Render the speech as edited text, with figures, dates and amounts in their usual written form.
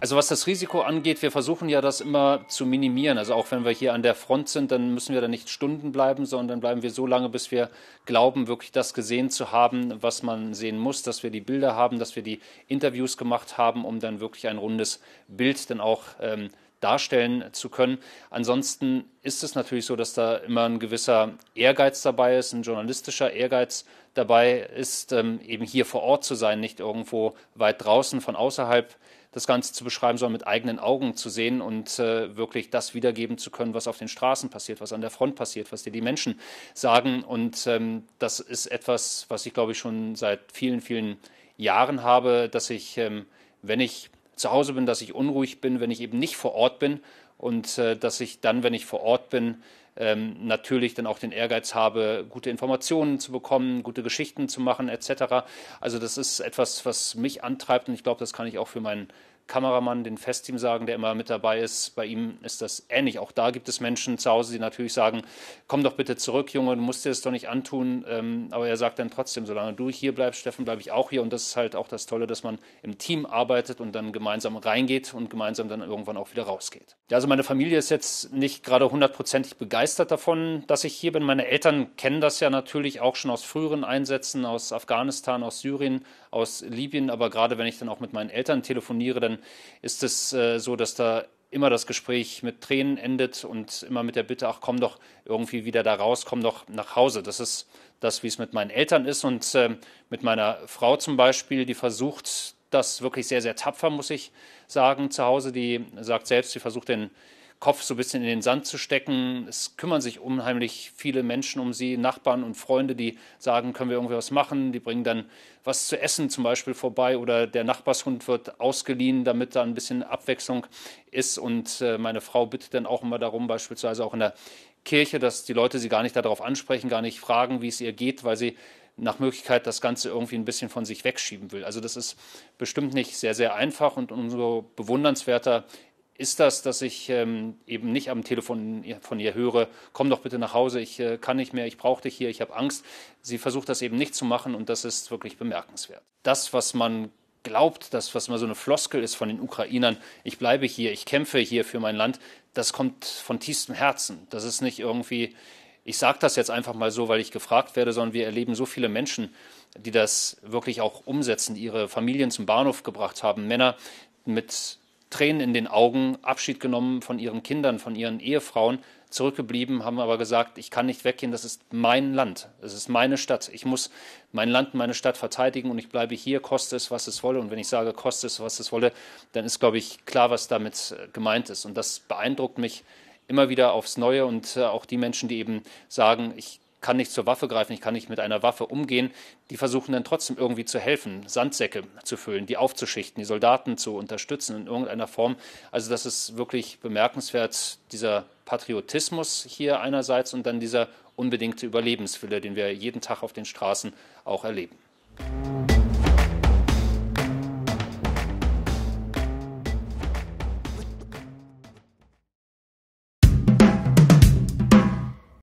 Also was das Risiko angeht, wir versuchen ja das immer zu minimieren. Also auch wenn wir hier an der Front sind, dann müssen wir da nicht Stunden bleiben, sondern dann bleiben wir so lange, bis wir glauben, wirklich das gesehen zu haben, was man sehen muss, dass wir die Bilder haben, dass wir die Interviews gemacht haben, um dann wirklich ein rundes Bild dann auch darstellen zu können. Ansonsten ist es natürlich so, dass da immer ein gewisser Ehrgeiz dabei ist, ein journalistischer Ehrgeiz dabei ist, eben hier vor Ort zu sein, nicht irgendwo weit draußen von außerhalb das Ganze zu beschreiben, sondern mit eigenen Augen zu sehen und wirklich das wiedergeben zu können, was auf den Straßen passiert, was an der Front passiert, was dir die Menschen sagen. Und das ist etwas, was ich, glaube ich, schon seit vielen, vielen Jahren habe, dass ich, wenn ich zu Hause bin, dass ich unruhig bin, wenn ich eben nicht vor Ort bin und dass ich dann, wenn ich vor Ort bin, natürlich dann auch den Ehrgeiz habe, gute Informationen zu bekommen, gute Geschichten zu machen etc. Also das ist etwas, was mich antreibt und ich glaube, das kann ich auch für meinen Kameramann, den Festteam sagen, der immer mit dabei ist. Bei ihm ist das ähnlich. Auch da gibt es Menschen zu Hause, die natürlich sagen, komm doch bitte zurück, Junge, du musst dir das doch nicht antun. Aber er sagt dann trotzdem, solange du hier bleibst, Steffen, bleibe ich auch hier. Und das ist halt auch das Tolle, dass man im Team arbeitet und dann gemeinsam reingeht und gemeinsam dann irgendwann auch wieder rausgeht. Ja, also meine Familie ist jetzt nicht gerade hundertprozentig begeistert davon, dass ich hier bin. Meine Eltern kennen das ja natürlich auch schon aus früheren Einsätzen, aus Afghanistan, aus Syrien, aus Libyen. Aber gerade wenn ich dann auch mit meinen Eltern telefoniere, dann ist es so, dass da immer das Gespräch mit Tränen endet und immer mit der Bitte, ach komm doch irgendwie wieder da raus, komm doch nach Hause. Das ist das, wie es mit meinen Eltern ist und mit meiner Frau zum Beispiel, die versucht das wirklich sehr, sehr tapfer, muss ich sagen, zu Hause. Die sagt selbst, sie versucht den Kopf so ein bisschen in den Sand zu stecken. Es kümmern sich unheimlich viele Menschen um sie, Nachbarn und Freunde, die sagen, können wir irgendwie was machen. Die bringen dann was zu essen zum Beispiel vorbei oder der Nachbarshund wird ausgeliehen, damit da ein bisschen Abwechslung ist. Und meine Frau bittet dann auch immer darum, beispielsweise auch in der Kirche, dass die Leute sie gar nicht darauf ansprechen, gar nicht fragen, wie es ihr geht, weil sie nach Möglichkeit das Ganze irgendwie ein bisschen von sich wegschieben will. Also das ist bestimmt nicht sehr, sehr einfach und umso bewundernswerter ist das, dass ich eben nicht am Telefon von ihr höre, komm doch bitte nach Hause, ich kann nicht mehr, ich brauche dich hier, ich habe Angst. Sie versucht das eben nicht zu machen und das ist wirklich bemerkenswert. Das, was man glaubt, das, was mal so eine Floskel ist von den Ukrainern, ich bleibe hier, ich kämpfe hier für mein Land, das kommt von tiefstem Herzen. Das ist nicht irgendwie, ich sage das jetzt einfach mal so, weil ich gefragt werde, sondern wir erleben so viele Menschen, die das wirklich auch umsetzen, die ihre Familien zum Bahnhof gebracht haben, Männer mit Tränen in den Augen, Abschied genommen von ihren Kindern, von ihren Ehefrauen, zurückgeblieben, haben aber gesagt, ich kann nicht weggehen, das ist mein Land, es ist meine Stadt, ich muss mein Land, meine Stadt verteidigen und ich bleibe hier, koste es, was es wolle. Und wenn ich sage, koste es, was es wolle, dann ist, glaube ich, klar, was damit gemeint ist. Und das beeindruckt mich immer wieder aufs Neue und auch die Menschen, die eben sagen, ich kann nicht zur Waffe greifen, ich kann nicht mit einer Waffe umgehen, die versuchen dann trotzdem irgendwie zu helfen, Sandsäcke zu füllen, die aufzuschichten, die Soldaten zu unterstützen in irgendeiner Form. Also das ist wirklich bemerkenswert, dieser Patriotismus hier einerseits und dann dieser unbedingte Überlebenswille, den wir jeden Tag auf den Straßen auch erleben.